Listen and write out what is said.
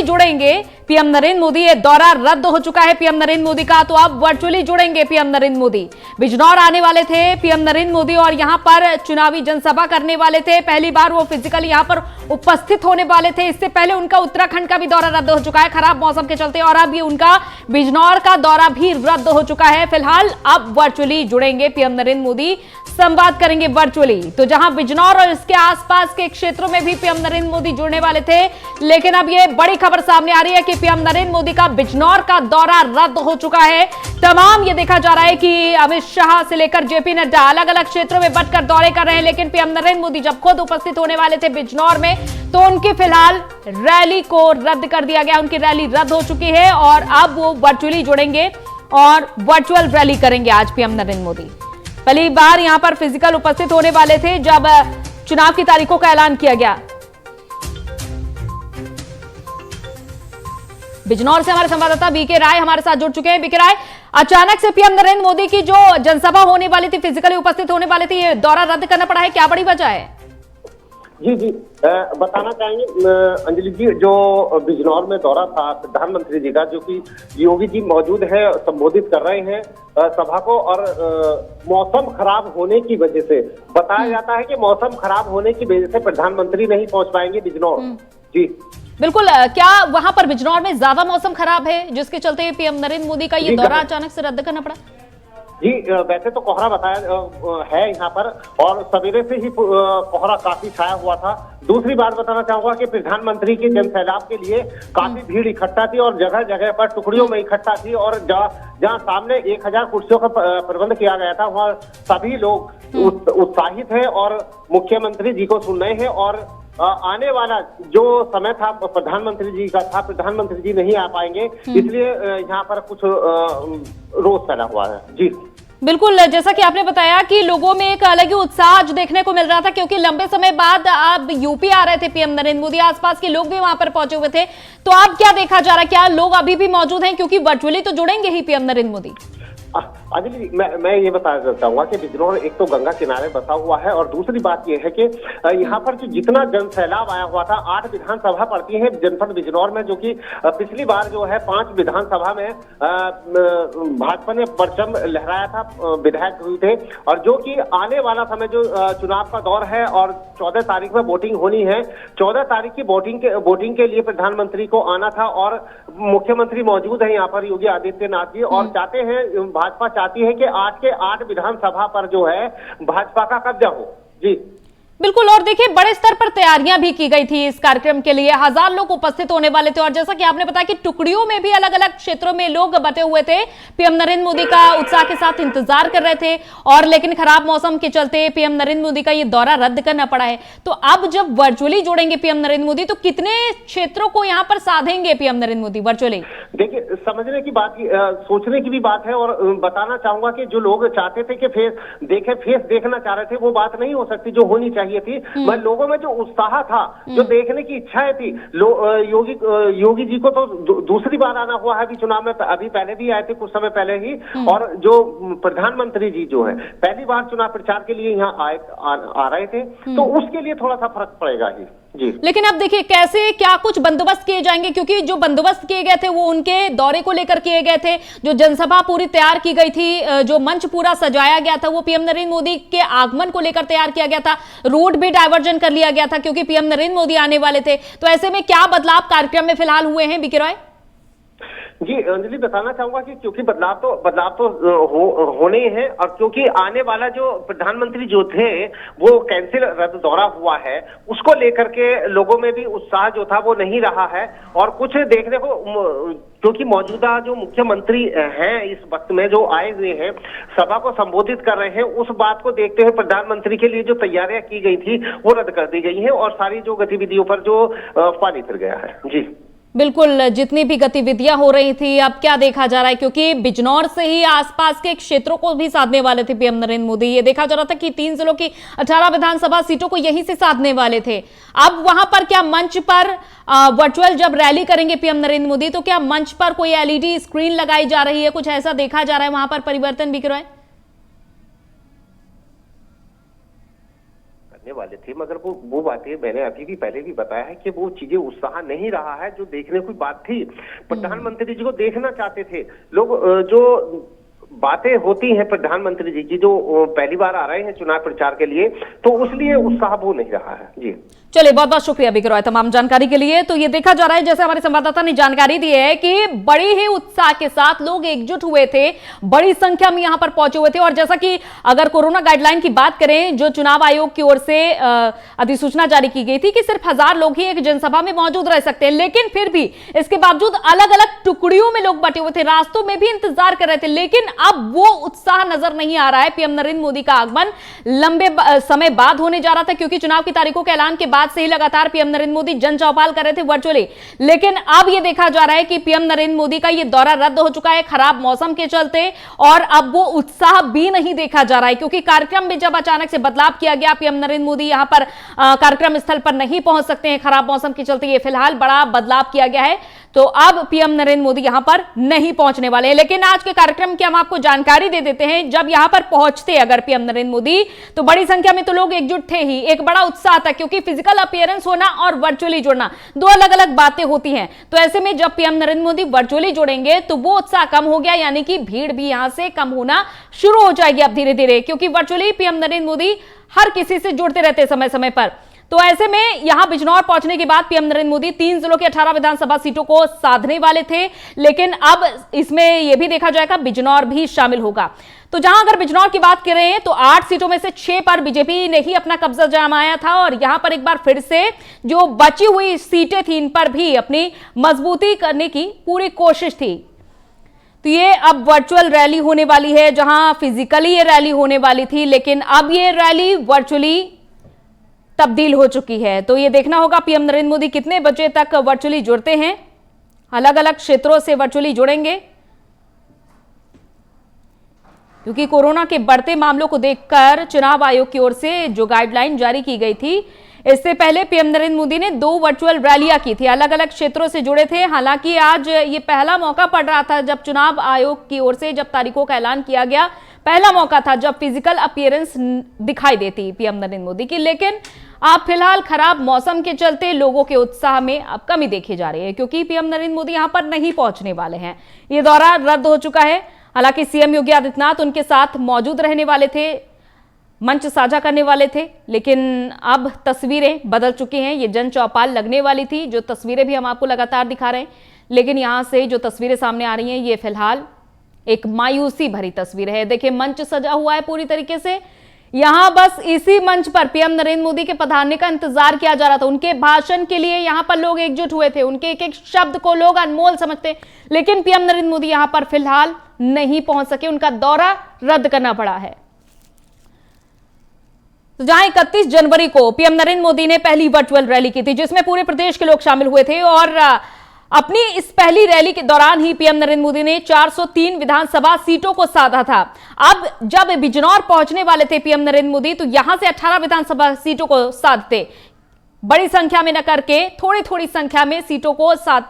जुड़ेंगे पीएम नरेंद्र मोदी। ये दौरा रद्द हो चुका है पीएम नरेंद्र मोदी का, तो अब वर्चुअली जुड़ेंगे पीएम नरेंद्र मोदी। बिजनौर आने वाले थे पीएम नरेंद्र मोदी और यहां पर चुनावी जनसभा करने वाले थे। पहली बार वो फिजिकली यहां पर उपस्थित होने वाले थे। इससे पहले उनका उत्तराखंड का भी दौरा रद्द हो चुका है खराब मौसम के चलते, और अब ये उनका बिजनौर का दौरा भी रद्द हो चुका है। फिलहाल अब वर्चुअली जुड़ेंगे पीएम नरेंद्र मोदी, संवाद करेंगे वर्चुअली। तो जहां बिजनौर और इसके आसपास के क्षेत्रों में भी पीएम नरेंद्र मोदी जुड़ने वाले थे, लेकिन अब यह बड़ी खबर सामने आ रही है कि पीएम नरेंद्र मोदी का बिजनौर का दौरा रद्द हो चुका है। तमाम ये देखा जा रहा है कि अमित शाह से लेकर जेपी नड्डा अलग अलग क्षेत्रों में बंटकर दौरे कर रहे हैं, लेकिन पीएम नरेंद्र मोदी जब खुद उपस्थित होने वाले थे बिजनौर में, तो उनकी फिलहाल रैली को रद्द कर दिया गया। उनकी रैली रद्द हो चुकी है और अब वो वर्चुअली जुड़ेंगे और वर्चुअल रैली करेंगे आज पीएम नरेंद्र मोदी। पहली बार यहां पर फिजिकल उपस्थित होने वाले थे जब चुनाव की तारीखों का ऐलान किया गया। बिजनौर से हमारे संवाददाता बीके राय हमारे साथ जुड़ चुके हैं। बीके राय, अचानक से पीएम नरेंद्र मोदी की जो जनसभा होने वाली थी, फिजिकली उपस्थित होने वाली थी, ये दौरा रद्द करना पड़ा है, क्या बड़ी वजह है? जी बताना चाहेंगे अंजलि जी, जो बिजनौर में दौरा था प्रधानमंत्री जी का, जो कि योगी जी मौजूद है, संबोधित कर रहे हैं सभा को, और मौसम खराब होने की वजह से बताया जाता है कि मौसम खराब होने की वजह से प्रधानमंत्री नहीं पहुंच पाएंगे बिजनौर। जी बिल्कुल, क्या वहां पर बिजनौर में ज्यादा मौसम खराब है जिसके चलते पीएम नरेंद्र मोदी का ये दौरा अचानक से रद्द करना पड़ा? जी वैसे तो कोहरा बताया है यहाँ पर, और सवेरे से ही कोहरा काफी छाया हुआ था। दूसरी बात बताना चाहूंगा कि प्रधानमंत्री के जनसैलाब के लिए काफी भीड़ इकट्ठा थी और जगह जगह पर टुकड़ियों में इकट्ठा थी, और जहाँ सामने 1000 कुर्सियों का प्रबंध किया गया था, वहाँ सभी लोग उत्साहित हैं और मुख्यमंत्री जी को सुन रहे हैं। और आने वाला जो समय था प्रधानमंत्री जी का था, प्रधानमंत्री जी नहीं आ पाएंगे, इसलिए यहाँ पर कुछ रोष फैला हुआ है। जी बिल्कुल, जैसा कि आपने बताया कि लोगों में एक अलग ही उत्साह आज देखने को मिल रहा था, क्योंकि लंबे समय बाद अब यूपी आ रहे थे पीएम नरेंद्र मोदी, आसपास के लोग भी वहां पर पहुंचे हुए थे। तो अब क्या देखा जा रहा है, क्या लोग अभी भी मौजूद हैं, क्योंकि वर्चुअली तो जुड़ेंगे ही पीएम नरेंद्र मोदी? अंजलि, मैं ये बताना चाहूंगा कि बिजनौर एक तो गंगा किनारे बसा हुआ है, और दूसरी बात ये है कि यहाँ पर जो जितना जनसैलाब आया हुआ था, 8 विधानसभा पड़ती है जनपद बिजनौर में, जो कि पिछली बार जो है 5 विधानसभा में भाजपा ने परचम लहराया था, विधायक हुए थे, और जो कि आने वाला समय जो चुनाव का दौर है और 14 तारीख में वोटिंग होनी है, 14 तारीख की वोटिंग के लिए प्रधानमंत्री को आना था, और मुख्यमंत्री मौजूद है यहाँ पर योगी आदित्यनाथ जी, और चाहते हैं, भाजपा चाहती है कि 8 के 8 विधानसभा पर जो है भाजपा का कब्जा हो। जी बिल्कुल, और देखिए बड़े स्तर पर तैयारियां भी की गई थी इस कार्यक्रम के लिए, 1000 लोग उपस्थित होने वाले थे, और जैसा कि आपने बताया कि टुकड़ियों में भी अलग अलग क्षेत्रों में लोग बटे हुए थे, पीएम नरेंद्र मोदी का उत्साह के साथ इंतजार कर रहे थे, और लेकिन खराब मौसम के चलते पीएम नरेंद्र मोदी का ये दौरा रद्द करना पड़ा है। तो अब जब वर्चुअली जुड़ेंगे पीएम नरेंद्र मोदी, तो कितने क्षेत्रों को यहाँ पर साधेंगे पीएम नरेंद्र मोदी वर्चुअली? देखिए, समझने की बात, सोचने की भी बात है, और बताना चाहूंगा कि जो लोग चाहते थे कि फेस देखना चाह रहे थे, वो बात नहीं हो सकती जो होनी चाहिए थी। मैं लोगों में जो उत्साह था, जो देखने की इच्छाएं थी, योगी जी को तो दूसरी बार आना हुआ है अभी चुनाव में, अभी पहले भी आए थे कुछ समय पहले ही, और जो प्रधानमंत्री जी जो है पहली बार चुनाव प्रचार के लिए यहाँ आ रहे थे, तो उसके लिए थोड़ा सा फर्क पड़ेगा ही। जी लेकिन अब देखिए कैसे क्या कुछ बंदोबस्त किए जाएंगे, क्योंकि जो बंदोबस्त किए गए थे वो उनके दौरे को लेकर किए गए थे, जो जनसभा पूरी तैयार की गई थी, जो मंच पूरा सजाया गया था, वो पीएम नरेंद्र मोदी के आगमन को लेकर तैयार किया गया था, रोड भी डायवर्जन कर लिया गया था क्योंकि पीएम नरेंद्र मोदी आने वाले थे। तो ऐसे में क्या बदलाव कार्यक्रम में फिलहाल हुए हैं बीके रॉय? जी अंजलि, बताना चाहूंगा कि क्योंकि बदलाव तो होने ही है, और क्योंकि आने वाला जो प्रधानमंत्री जो थे वो कैंसिल रद्द दौरा हुआ है, उसको लेकर के लोगों में भी उत्साह जो था वो नहीं रहा है, और कुछ देखने को, क्योंकि मौजूदा जो मुख्यमंत्री हैं इस वक्त में जो आए हुए हैं, सभा को संबोधित कर रहे हैं, उस बात को देखते हुए प्रधानमंत्री के लिए जो तैयारियां की गई थी वो रद्द कर दी गई है, और सारी जो गतिविधियों पर जो पानी फिर गया है। जी बिल्कुल, जितनी भी गतिविधियां हो रही थी, अब क्या देखा जा रहा है, क्योंकि बिजनौर से ही आसपास के क्षेत्रों को भी साधने वाले थे पीएम नरेंद्र मोदी। ये देखा जा रहा था कि 3 जिलों की 18 विधानसभा सीटों को यहीं से साधने वाले थे। अब वहां पर क्या मंच पर वर्चुअल जब रैली करेंगे पीएम नरेंद्र मोदी, तो क्या मंच पर कोई एलईडी स्क्रीन लगाई जा रही है, कुछ ऐसा देखा जा रहा है वहां पर परिवर्तन भी करवाए? आने वाले थे, मगर वो बातें मैंने अभी भी पहले भी बताया है कि वो चीजें उत्साह नहीं रहा है जो देखने की बात थी। प्रधानमंत्री जी को देखना चाहते थे लोग। जो बातें होती हैं प्रधानमंत्री जी की, जो पहली बार आ रहे हैं चुनाव प्रचार के लिए, तो उसलिए उत्साह वो नहीं रहा है। जी चलिए, बहुत बहुत शुक्रिया बिक रॉय तमाम जानकारी के लिए। तो ये देखा जा रहा है, जैसे हमारे संवाददाता ने जानकारी दी है कि बड़ी ही उत्साह के साथ लोग एकजुट हुए थे, बड़ी संख्या में यहां पर पहुंचे हुए थे। और जैसा कि अगर कोरोना गाइडलाइन की बात करें, जो चुनाव आयोग की ओर से अधिसूचना जारी की गई थी कि सिर्फ 1000 लोग ही एक जनसभा में मौजूद रह सकते हैं, लेकिन फिर भी इसके बावजूद अलग अलग टुकड़ियों में लोग बटे हुए थे, रास्तों में भी इंतजार कर रहे थे। लेकिन अब वो उत्साह नजर नहीं आ रहा है। पीएम नरेंद्र मोदी का आगमन लंबे समय बाद होने जा रहा था, क्योंकि चुनाव की तारीखों के ऐलान के बाद से ही लगातार पीएम नरेंद्र मोदी जन चौपाल कर रहे थे वर्चुअली। लेकिन अब यह देखा जा रहा है कि पीएम नरेंद्र मोदी का यह दौरा रद्द हो चुका है खराब मौसम के चलते, और अब वो उत्साह भी नहीं देखा जा रहा है, क्योंकि कार्यक्रम में जब अचानक से बदलाव किया गया, पीएम नरेंद्र मोदी यहां पर कार्यक्रम स्थल पर नहीं पहुंच सकते हैं खराब मौसम के चलते। यह फिलहाल बड़ा बदलाव किया गया है, तो अब पीएम नरेंद्र मोदी यहां पर नहीं पहुंचने वाले हैं। लेकिन आज के कार्यक्रम की हम आपको जानकारी दे देते हैं। जब यहां पर पहुंचते अगर पीएम नरेंद्र मोदी, तो बड़ी संख्या में तो लोग एकजुट थे ही, एक बड़ा उत्साह था, क्योंकि फिजिकल अपीयरेंस होना और वर्चुअली जुड़ना दो अलग अलग बातें होती हैं। तो ऐसे में जब पीएम नरेंद्र मोदी वर्चुअली जुड़ेंगे तो वो उत्साह कम हो गया, यानी कि भीड़ भी यहां से कम होना शुरू हो जाएगी अब धीरे धीरे, क्योंकि वर्चुअली पीएम नरेंद्र मोदी हर किसी से जुड़ते रहते समय समय पर। तो ऐसे में यहां बिजनौर पहुंचने के बाद पीएम नरेंद्र मोदी 3 जिलों के 18 विधानसभा सीटों को साधने वाले थे, लेकिन अब इसमें यह भी देखा जाएगा बिजनौर भी शामिल होगा। तो जहां अगर बिजनौर की बात करें तो 8 सीटों में से 6 पर बीजेपी ने ही अपना कब्जा जमाया था, और यहां पर एक बार फिर से जो बची हुई सीटें थी इन पर भी अपनी मजबूती करने की पूरी कोशिश थी। तो ये अब वर्चुअल रैली होने वाली है, जहां फिजिकली ये रैली होने वाली थी, लेकिन अब ये रैली वर्चुअली तब्दील हो चुकी है। तो ये देखना होगा पीएम नरेंद्र मोदी कितने बजे तक वर्चुअली जुड़ते हैं, अलग अलग क्षेत्रों से वर्चुअली जुड़ेंगे, क्योंकि कोरोना के बढ़ते मामलों को देखकर चुनाव आयोग की ओर से जो गाइडलाइन जारी की गई थी, इससे पहले पीएम नरेंद्र मोदी ने 2 वर्चुअल रैलियां की थी, अलग अलग क्षेत्रों से जुड़े थे। हालांकि आज ये पहला मौका पड़ रहा था जब चुनाव आयोग की ओर से जब तारीखों का ऐलान किया गया, पहला मौका था जब फिजिकल अपीयरेंस दिखाई देती पीएम नरेंद्र मोदी की। लेकिन अब फिलहाल खराब मौसम के चलते लोगों के उत्साह में अब कमी देखी जा रही है, क्योंकि पीएम नरेंद्र मोदी यहां पर नहीं पहुंचने वाले हैं। ये दौरा रद्द हो चुका है। हालांकि सीएम योगी आदित्यनाथ उनके साथ मौजूद रहने वाले थे, मंच साझा करने वाले थे, लेकिन अब तस्वीरें बदल चुकी हैं। ये जन चौपाल लगने वाली थी, जो तस्वीरें भी हम आपको लगातार दिखा रहे हैं, लेकिन यहां से जो तस्वीरें सामने आ रही हैं ये फिलहाल एक मायूसी भरी तस्वीर है। देखिए, मंच सजा हुआ है पूरी तरीके से। यहां बस इसी मंच पर पीएम नरेंद्र मोदी के पधारने का इंतजार किया जा रहा था। उनके भाषण के लिए यहां पर लोग एकजुट हुए थे, उनके एक एक शब्द को लोग अनमोल समझते, लेकिन पीएम नरेंद्र मोदी यहां पर फिलहाल नहीं पहुंच सके, उनका दौरा रद्द करना पड़ा है। तो जहां 31 जनवरी को पीएम नरेंद्र मोदी ने पहली वर्चुअल रैली की थी, जिसमें पूरे प्रदेश के लोग शामिल हुए थे, और अपनी इस पहली रैली के दौरान ही पीएम नरेंद्र मोदी ने 403 विधानसभा सीटों को साधा था। अब जब बिजनौर पहुंचने वाले थे पीएम नरेंद्र मोदी, तो यहां से 18 विधानसभा सीटों को साधते, बड़ी संख्या में न करके थोड़ी थोड़ी संख्या में सीटों को साध